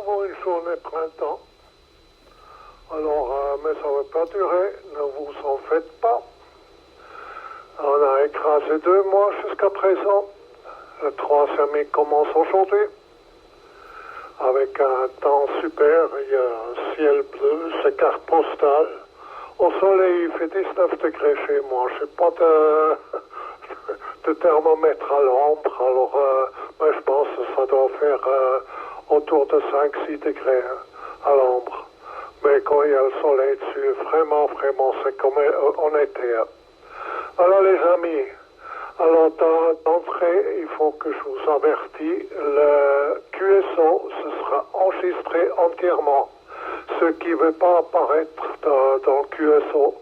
vraiment une journée de printemps. Alors, mais ça ne va pas durer, ne vous en faites pas. On a écrasé 2 mois jusqu'à présent. Le 3e commence aujourd'hui. Avec un temps super, il y a un ciel bleu, c'est carte postale. Au soleil, il fait 19 degrés chez moi. Je n'ai pas de thermomètre à l'ombre. Alors, mais je pense que ça doit faire autour de 5-6 degrés à l'ombre. Mais quand il y a le soleil dessus, vraiment, c'est comme en été. Alors, les amis, alors d'entrée, il faut que je vous avertis, le QSO, ce sera enregistré entièrement. Ce qui ne veut pas apparaître dans le QSO,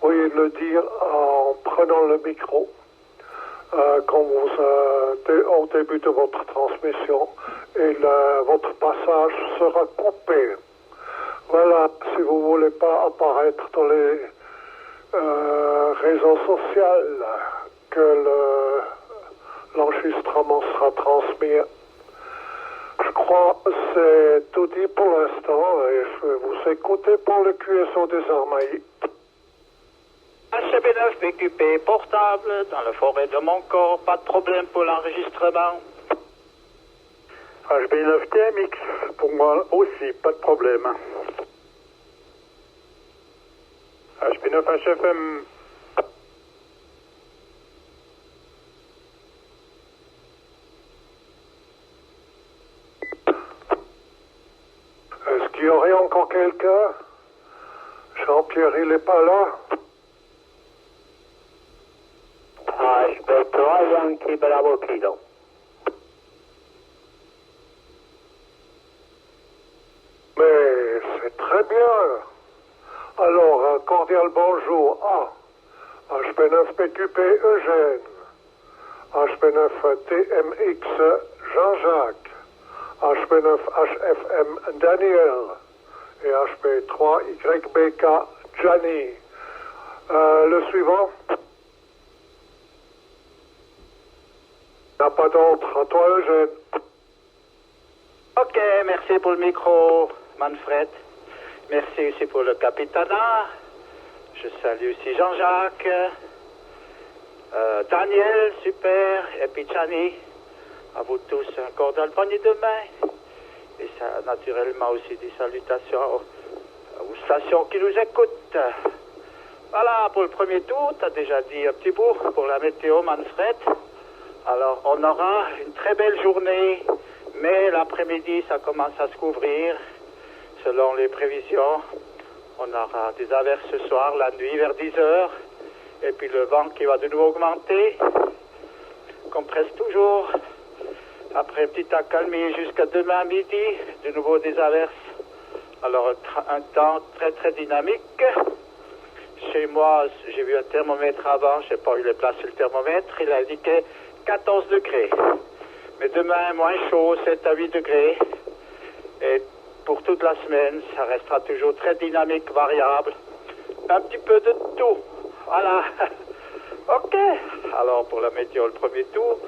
veuillez le dire en prenant le micro au début de votre transmission, et votre passage sera coupé. Voilà, si vous ne voulez pas apparaître dans les réseaux sociaux, que l'enregistrement sera transmis. Je crois que c'est tout dit pour l'instant et je vais vous écouter pour le QSO des Armailles. HB9 BQP portable dans la forêt de Montcorps, pas de problème pour l'enregistrement. HB9 TMX, pour moi aussi, pas de problème. HB9 HFM. Est-ce qu'il y aurait encore quelqu'un? Jean-Pierre, il n'est pas là? HB3 Yankee Bravo Kilo. Mais c'est très bien. Alors, un cordial bonjour à HB9 PQP Eugène, HB9 TMX Jean-Jacques, HB9 HFM Daniel et HB3 YBK Gianni. Le suivant? Il n'y a pas d'autre. À toi, Eugène. Ok, merci pour le micro, Manfred. Merci aussi pour le capitanat. Je salue aussi Jean-Jacques, Daniel, super, et puis Gianni. À vous tous, un cordial poignée de main. Et ça, naturellement aussi des salutations aux stations qui nous écoutent. Voilà, pour le premier tour, tu as déjà dit un petit bout pour la météo, Manfred. Alors, on aura une très belle journée, mais l'après-midi, ça commence à se couvrir. Selon les prévisions, on aura des averses ce soir, la nuit vers 10h, et puis le vent qui va de nouveau augmenter, comme presque toujours. Après un petit accalmie jusqu'à demain midi, de nouveau des averses. Alors un temps très très dynamique. Chez moi, j'ai vu un thermomètre avant, je ne sais pas où il est placé le thermomètre, il a indiqué 14 degrés. Mais demain, moins chaud, 7 à 8 degrés. Et pour toute la semaine, ça restera toujours très dynamique, variable. Un petit peu de tout. Voilà. Ok. Alors, pour la météo, le premier tour.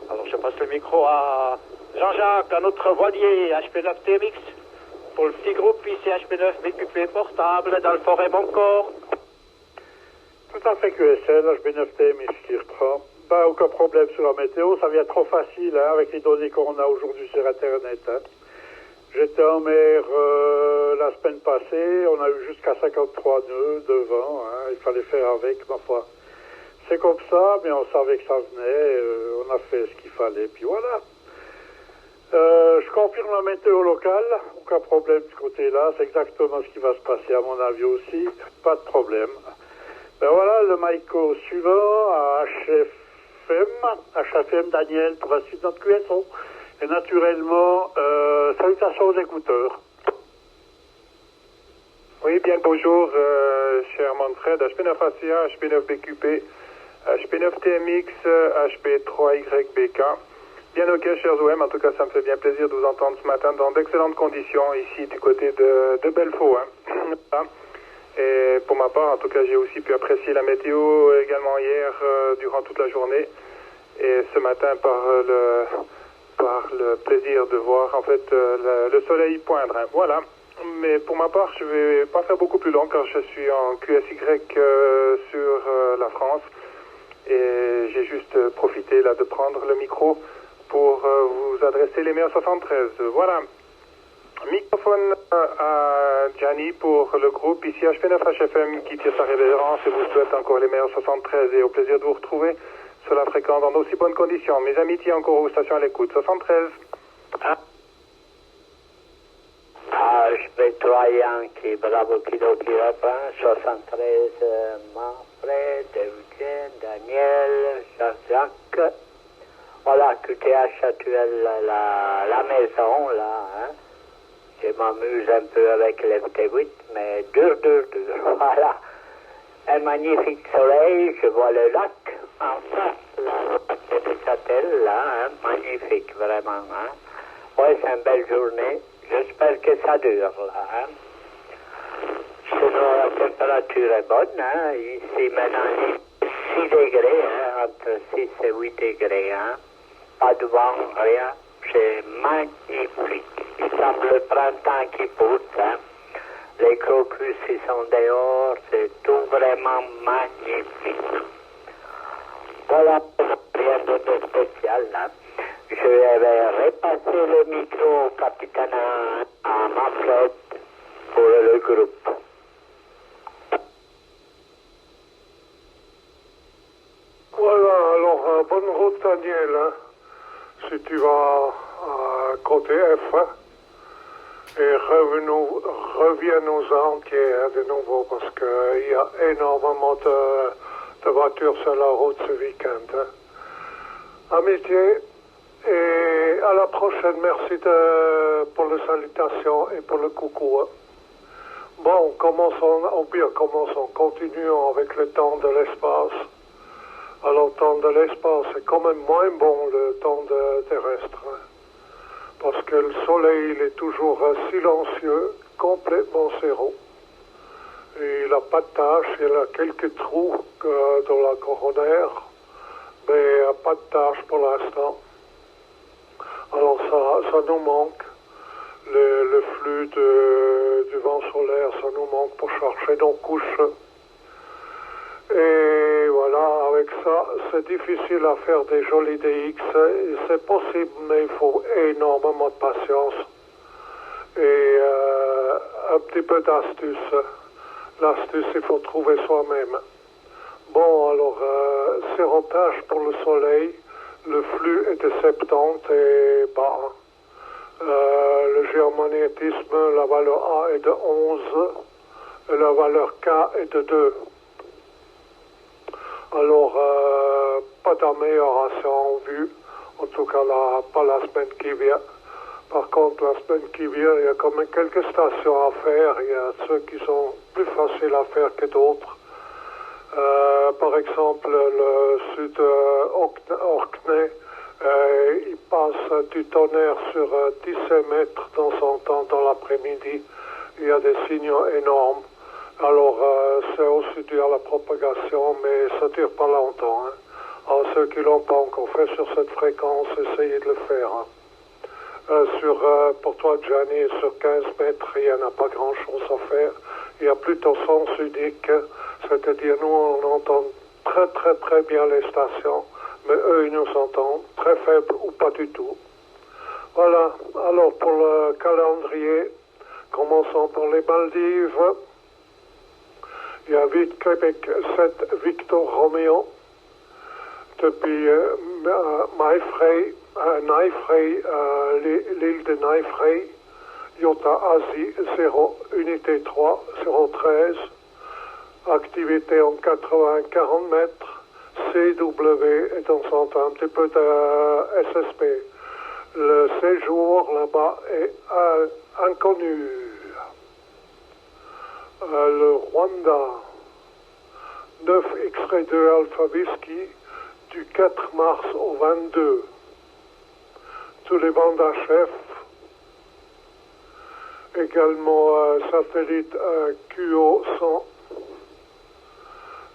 Alors, je passe le micro à Jean-Jacques, un autre voilier, HP9 TMX. Pour le petit groupe ici, HP9 BQP portable, dans le forêt Montcorps. Tout à fait QSL, HB9 TMX qui reprend. Pas aucun problème sur la météo, ça vient trop facile hein, avec les données qu'on a aujourd'hui sur Internet. Hein. J'étais en mer la semaine passée, on a eu jusqu'à 53 nœuds de vent, hein, il fallait faire avec, ma foi. C'est comme ça, mais on savait que ça venait, on a fait ce qu'il fallait, puis voilà. Je confirme la météo locale, aucun problème de ce côté-là, c'est exactement ce qui va se passer à mon avis aussi, pas de problème. Ben voilà, le Maïko suivant à HFM Daniel pour la suite de notre QSO. Et naturellement, salutations aux écouteurs. Oui, bien bonjour, cher Manfred, HP9 ACA, HP9 BQP, HP9 TMX, HP3YBK. Bien ok, chers OM, en tout cas, ça me fait bien plaisir de vous entendre ce matin dans d'excellentes conditions, ici du côté de Belfaux. Hein. Et pour ma part, en tout cas, j'ai aussi pu apprécier la météo également hier, durant toute la journée. Et ce matin, par soir le plaisir de voir en fait le soleil poindre. Hein. Voilà. Mais pour ma part, je vais pas faire beaucoup plus long car je suis en QSY sur la France et j'ai juste profité là de prendre le micro pour vous adresser les meilleurs 73. Voilà. Microphone à Gianni pour le groupe ici HP9HFM qui tire sa révérence et vous souhaite encore les meilleurs 73 et au plaisir de vous retrouver sur la fréquence dans d'aussi bonnes conditions. Mes amitiés encore aux stations à l'écoute. 73. HP3 Yankee, bravo Kilo qui reprend, 73, Manfred, Eugène, Daniel, Jacques. Voilà, QTH actuel, la maison, là, hein. Je m'amuse un peu avec l'FT8, mais dur. Voilà. Un magnifique soleil, je vois le lac en face, là, c'est de Châtel, là, hein. Magnifique, vraiment, hein. Ouais, c'est une belle journée. J'espère que ça dure, là, hein. Sinon, la température est bonne, hein. Ici, maintenant, 6 degrés, hein, entre 6 et 8 degrés, hein. Pas de vent, rien. C'est magnifique. Il semble le printemps qui pousse, hein. Les crocus, ils sont dehors. C'est tout vraiment magnifique. Voilà, rien de spécial, hein. Je vais repasser le micro au capitaine à Manfred pour le groupe. Voilà, alors bonne route Daniel, hein. Si tu vas à côté F, hein, et reviens-nous-en de nouveau parce qu'il y a énormément de voitures sur la route ce week-end. Hein. Amitié. Et à la prochaine, merci pour les salutations et pour le coucou. Hein. Bon, continuons avec le temps de l'espace. Alors, le temps de l'espace, c'est quand même moins bon le temps terrestre. Hein. Parce que le soleil, il est toujours silencieux, complètement zéro. Et il n'a pas de taches, il a quelques trous dans la coronaire, mais il n'y a pas de taches pour l'instant. Alors ça nous manque, le flux du vent solaire, ça nous manque pour chercher nos couches. Et voilà, avec ça, c'est difficile à faire des jolis DX. C'est possible, mais il faut énormément de patience et un petit peu d'astuce. L'astuce, il faut trouver soi-même. Bon, alors, serrentage pour le soleil. Le flux est de 70 et bas. Le géomagnétisme, la valeur A est de 11 et la valeur K est de 2. Alors, pas d'amélioration en vue, en tout cas pas la semaine qui vient. Par contre, la semaine qui vient, il y a quand même quelques stations à faire. Il y a ceux qui sont plus faciles à faire que d'autres. Par exemple, le sud Orkney, il passe du tonnerre sur 17 mètres dans son temps dans l'après-midi. Il y a des signaux énormes. Alors, c'est aussi dû à la propagation, mais ça ne dure pas longtemps. Hein. Alors, ceux qui ne l'ont pas encore fait sur cette fréquence, essayez de le faire. Hein. Pour toi, Gianni, sur 15 mètres, il n'y en a pas grand-chose à faire. Il y a plutôt sens unique, c'est-à-dire nous, on entend très très très bien les stations, mais eux, ils nous entendent très faibles ou pas du tout. Voilà, alors pour le calendrier, commençons par les Maldives. Il y a 8 Québec, 7 Victor Romeo, depuis l'île de Naifrey, Iota Asie 0, unité 3, 013, activité en 80-40 mètres, CW et dans son temps un petit peu de SSP. Le séjour là-bas est inconnu. Le Rwanda, 9 X-ray 2 Alpha Whisky, du 4 mars au 22. Tous les bandes à chef. Également satellite QO100.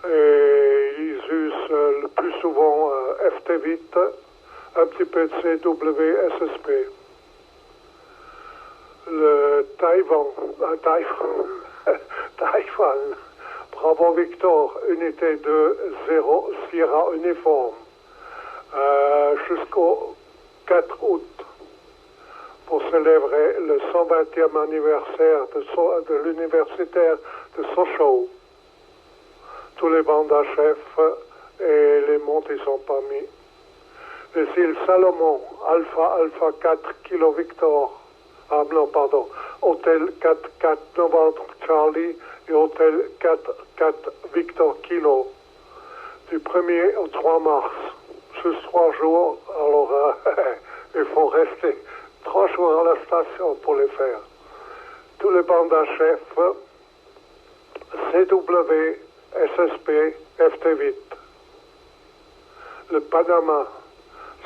Et ils usent le plus souvent FT8 un petit peu de CWSSP. Le Taïwan, Taïwan, Bravo Victor, unité 2, 0, Sierra Uniforme, jusqu'au 4 août, pour célébrer le 120e anniversaire de l'universitaire de Sochaux. Tous les bandes chefs et les montes y sont pas mis. Les îles Salomon, Alpha 4, Kilo Victor, Hôtel 4 Novembre Charlie et Hôtel 4 Victor Kilo, du 1er au 3 mars, juste 3 jours, alors il faut rester 3 jours à la station pour les faire. Tous les bandes chefs, CW, SSP, FT8. Le Panama,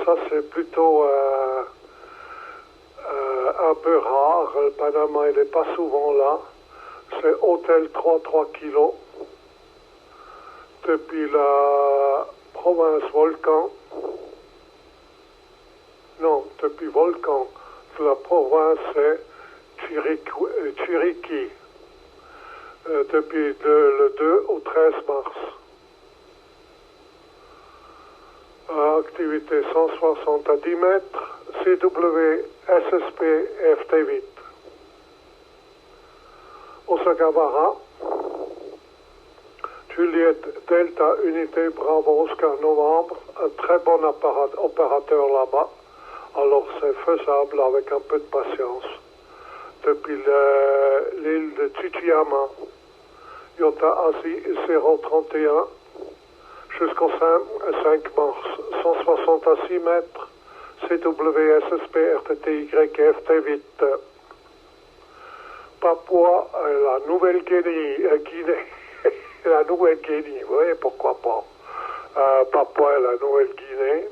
ça c'est plutôt un peu rare. Le Panama, il n'est pas souvent là. C'est Hôtel 3 kilos. Depuis la province Volcan. Non, depuis Volcan. La province c'est Chiriquí. Depuis le 2 au 13 mars. Activité 160 à 10 mètres, CW, SSP, FT8. Osaka-Bara, Juliette Delta, unité Bravo Oscar Novembre, un très bon opérateur là-bas, alors c'est faisable avec un peu de patience. Depuis l'île de Chichiyama, Yota Asie 031, jusqu'au 5 mars, 160 à 6 mètres, CWSSP, RTTY, FT8. Papua, la Nouvelle-Guinée, la Nouvelle-Guinée, vous voyez, pourquoi pas. Papua et la Nouvelle-Guinée.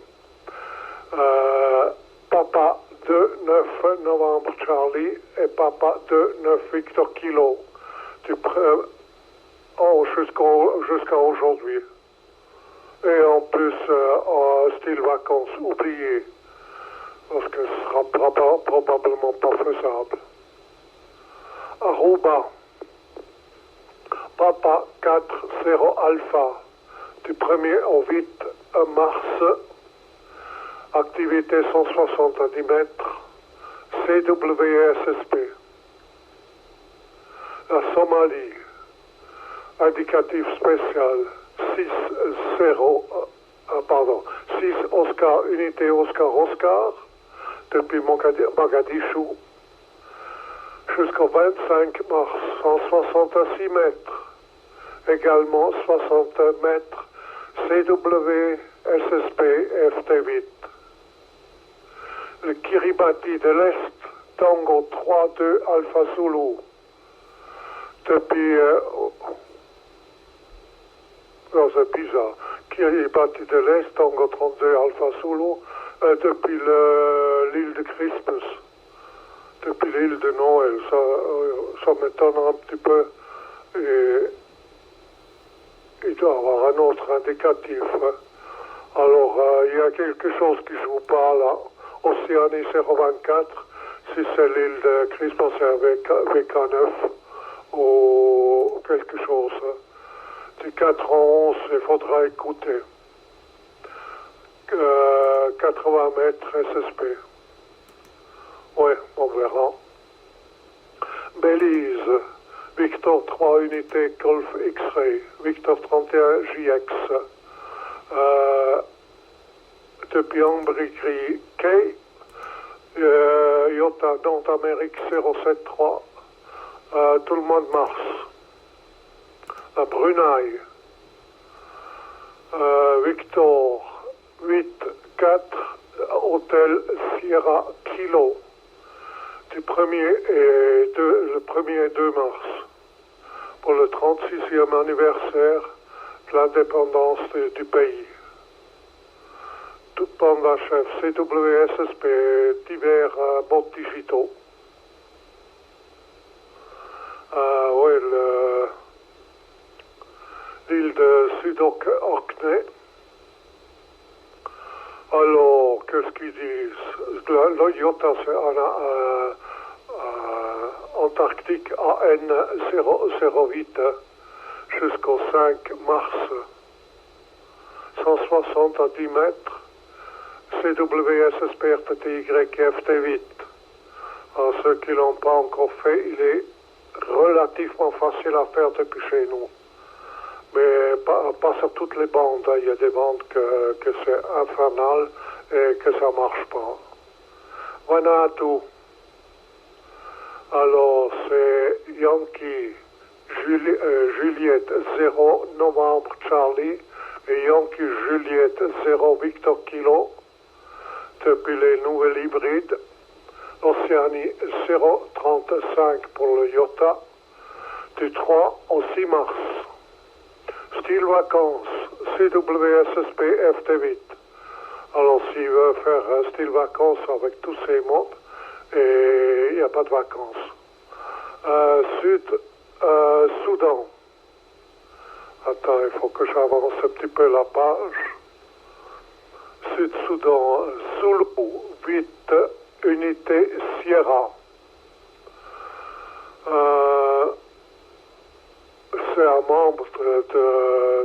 Papa 2, 9 novembre Charlie et Papa 2, 9 Victor Kilo. Jusqu'à aujourd'hui. Et en plus, en style vacances, oublié. Parce que ce sera probablement pas faisable. Aruba, Papa 4, 0 Alpha, du 1er au 8 mars, activité 160 à 10 mètres, CWSSP. La Somalie, indicatif spécial, 6 Oscar, unité Oscar, depuis Mogadishu, jusqu'au 25 mars, 160 à 6 mètres, également 60 mètres, CW, SSP, FT8. Le Kiribati de l'Est, Tango 3-2 Alpha Zulu, depuis... non, c'est bizarre. Kiribati de l'Est, Tango 32 Alpha Zulu, depuis l'île de Christmas, depuis l'île de Noël. Ça m'étonne un petit peu. Et il doit y avoir un autre indicatif. Hein. Alors, il y a quelque chose qui ne joue pas là. Océanie 024, si c'est l'île de Christmas, c'est VK9 ou quelque chose. Hein. Du 4 au 11, il faudra écouter. 80 mètres SSP. Ouais, on verra. Belize, Victor 3 unités Golf X-Ray, Victor 31 JX. Depuis Ambry Key, Iota Nord-Amérique 073, tout le mois de mars. À Brunei, Victor 8-4, Hôtel Sierra Kilo, le 1er et 2 mars, pour le 36e anniversaire de l'indépendance du pays. Toute bande à chef, CWSSP, divers bots digitaux. Oui, l'île de Sud-Orkney. Alors, qu'est-ce qui disent le Iota c'est Antarctique AN008 jusqu'au 5 mars, 160 à 10 mètres, CWSSPRTTYFT8. Alors ceux qui l'ont pas encore fait, il est relativement facile à faire depuis chez nous. Mais pas sur toutes les bandes. Il y a des bandes que c'est infernal et que ça marche pas. Vanuatu. Alors c'est Yankee Juliette 0 Novembre Charlie et Yankee Juliette 0 Victor Kilo depuis les nouvelles hybrides. Océanie 035 pour le Iota du 3 au 6 mars. Style vacances, CWSSP FT8. Alors s'il veut faire un style vacances avec tous ces mots, et il n'y a pas de vacances. Soudan. Attends, il faut que j'avance un petit peu la page. Sud-Soudan, Soulou 8, unité Sierra. C'est un membre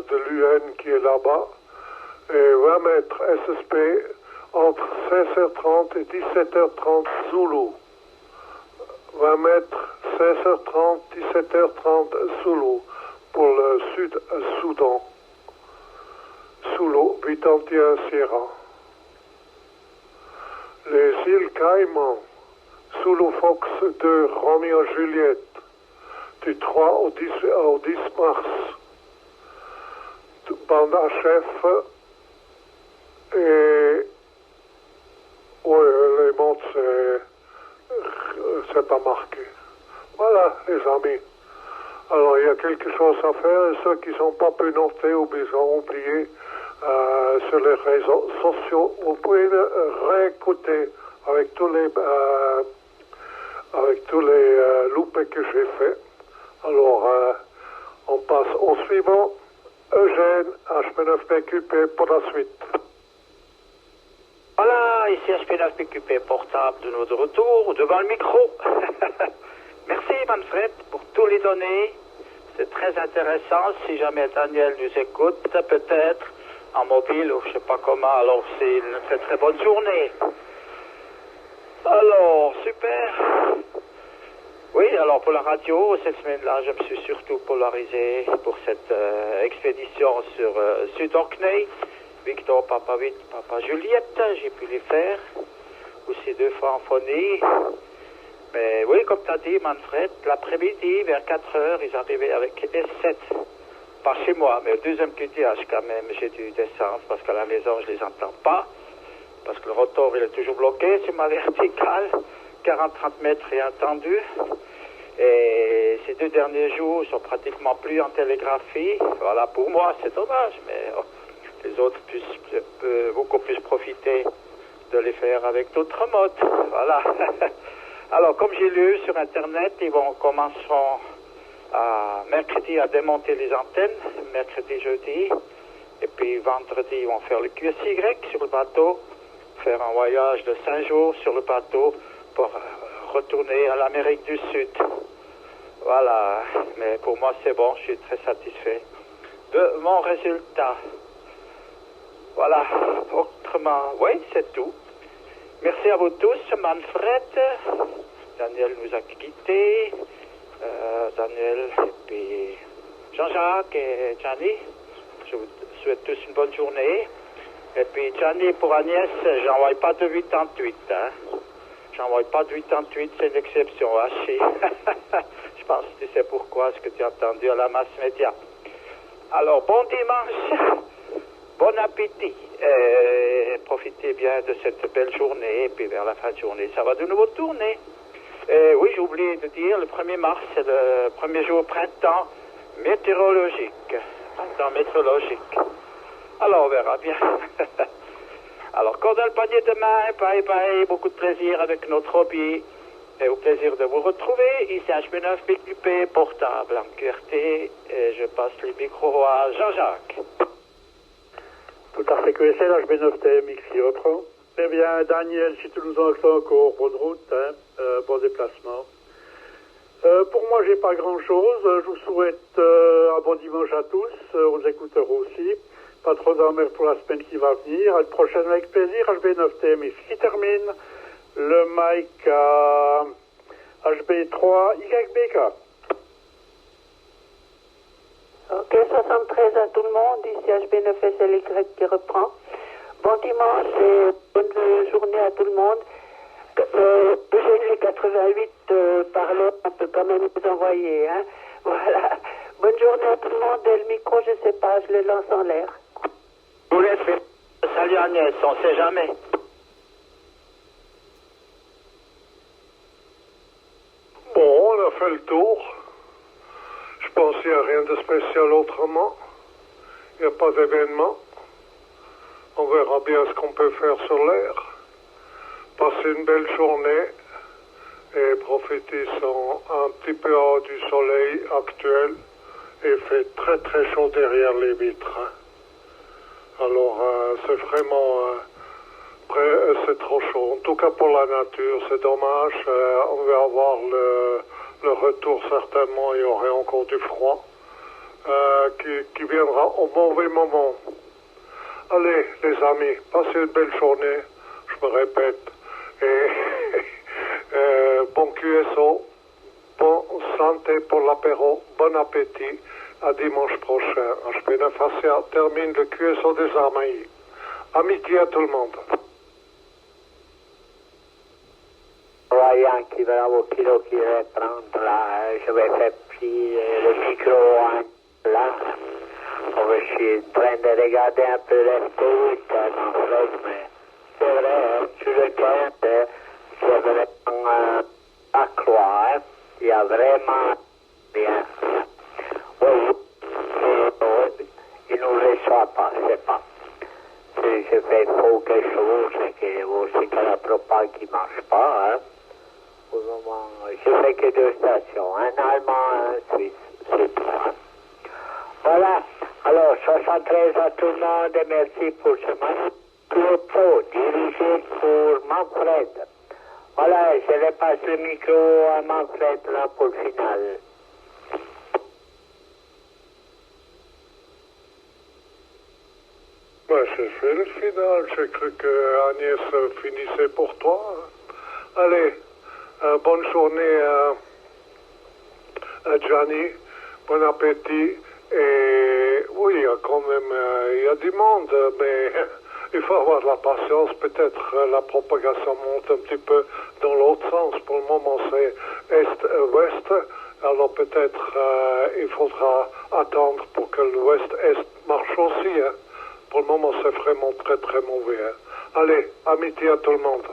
de l'UN qui est là-bas. Et 20 mètres SSP entre 16h30 et 17h30 Zoulou. 20 mètres 16h30, 17h30 Zoulou pour le Sud-Soudan. Zoulou 81 Sierra. Les îles Caïmans, Zulu Fox 2 Romeo Juliette. Du 3 au 10 mars. Bande à chef et les montres c'est pas marqué. Voilà les amis. Alors il y a quelque chose à faire et ceux qui sont pas pu noter ou bien ont oublié sur les réseaux sociaux, vous pouvez le réécouter avec tous les loupés que j'ai fait. Alors, on passe au suivant. Eugène, HP9PQP pour la suite. Voilà, ici HP9PQP portable de notre retour devant le micro. Merci Manfred pour tous les données. C'est très intéressant. Si jamais Daniel nous écoute, peut-être en mobile ou je sais pas comment, alors c'est une très très bonne journée. Alors, super. Oui, alors pour la radio, cette semaine-là, je me suis surtout polarisé pour cette expédition sur Sud-Orkney. Victor, Papa 8, Papa Juliette, j'ai pu les faire. Aussi 2 fois en phonie. Mais oui, comme tu as dit, Manfred, l'après-midi, vers 4h, ils arrivaient avec S7. Pas chez moi, mais au deuxième QTH quand même, j'ai dû descendre parce qu'à la maison, je les entends pas. Parce que le rotor, il est toujours bloqué sur ma verticale. 40-30 mètres et entendu. Et ces 2 derniers jours sont pratiquement plus en télégraphie. Voilà, pour moi, c'est dommage, mais les autres puissent beaucoup plus profiter de les faire avec d'autres modes. Voilà. Alors, comme j'ai lu sur Internet, ils commenceront mercredi à démonter les antennes, mercredi, jeudi. Et puis vendredi, ils vont faire le QSY sur le bateau, faire un voyage de 5 jours sur le bateau pour retourner à l'Amérique du Sud. Voilà, mais pour moi c'est bon, je suis très satisfait de mon résultat. Voilà, autrement, oui, c'est tout. Merci à vous tous, Manfred. Daniel nous a quittés. Daniel et puis Jean-Jacques et Gianni. Je vous souhaite tous une bonne journée. Et puis Gianni, pour Agnès, j'envoie pas de 88, hein. J'envoie pas de 88, c'est une exception, Hachi. Je pense que tu sais pourquoi, ce que tu as entendu à la masse média. Alors, bon dimanche, bon appétit, profitez bien de cette belle journée, et puis vers la fin de journée, ça va de nouveau tourner. Oui, j'ai oublié de dire, le 1er mars, c'est le premier jour printemps météorologique. Printemps météorologique. Alors, on verra bien. Alors, corde dans le panier demain, bye bye, beaucoup de plaisir avec notre hobby. Et au plaisir de vous retrouver. Ici HP9PQP portable en QRT. Et je passe le micro à Jean-Jacques. Tout à fait QSL, HB9TMX qui reprend. Eh bien, Daniel, si tu nous entends encore, bonne route, hein, bon déplacement. Pour moi, j'ai pas grand-chose. Je vous souhaite un bon dimanche à tous, aux écouteurs aussi. Pas trop d'emmerde pour la semaine qui va venir. À la prochaine avec plaisir, HB9TMX qui termine. Le mic à HB3 YBK. Ok, 73 à tout le monde. Ici HB9SLY qui reprend. Bon dimanche et bonne journée à tout le monde. Eugène 88 par là, on peut quand même les envoyer. Hein. Voilà. Bonne journée à tout le monde. Et le micro, je sais pas, je le lance en l'air. Vous laissez. Salut Agnès, on sait jamais. Bon, on a fait le tour. Je pense qu'il n'y a rien de spécial autrement. Il n'y a pas d'événement. On verra bien ce qu'on peut faire sur l'air. Passez une belle journée et profitez-en un petit peu du soleil actuel. Il fait très très chaud derrière les vitres. Hein. Alors c'est vraiment... c'est trop chaud. En tout cas pour la nature, c'est dommage. On va avoir le retour certainement. Il y aurait encore du froid qui viendra au mauvais moment. Allez les amis, passez une belle journée. Je me répète. Et bon QSO, bonne santé pour l'apéro, bon appétit. À dimanche prochain. HB9 Asia termine le QSO des Armailles. Amitié à tout le monde. Voyant qui va qui reprendre là, je vais faire plier le micro là. Je suis en train de regarder un peu les foot, mais c'est vrai, sur le camp, c'est vraiment à croire, il y a vraiment bien. Il ne nous reçoit pas, je sais pas. Si je fais faux quelque chose, c'est que la propagande qui ne marche pas. Hein. Pour le moment, je fais que 2 stations, un allemand, un suisse, c'est tout. Hein. Voilà, alors 73 à tout le monde et merci pour ce match. Club dirigé pour Manfred. Voilà, je repasse le micro à Manfred là pour le final. Ben, j'ai fait le final. J'ai cru que Agnès finissait pour toi. Allez, bonne journée à Gianni. Bon appétit. Et oui, il y a quand même il y a du monde, mais il faut avoir de la patience. Peut-être la propagation monte un petit peu dans l'autre sens. Pour le moment, c'est est-ouest. Alors peut-être il faudra attendre pour que l'ouest-est marche aussi. Hein. Pour le moment, c'est vraiment très très mauvais. Hein. Allez, amitié à tout le monde.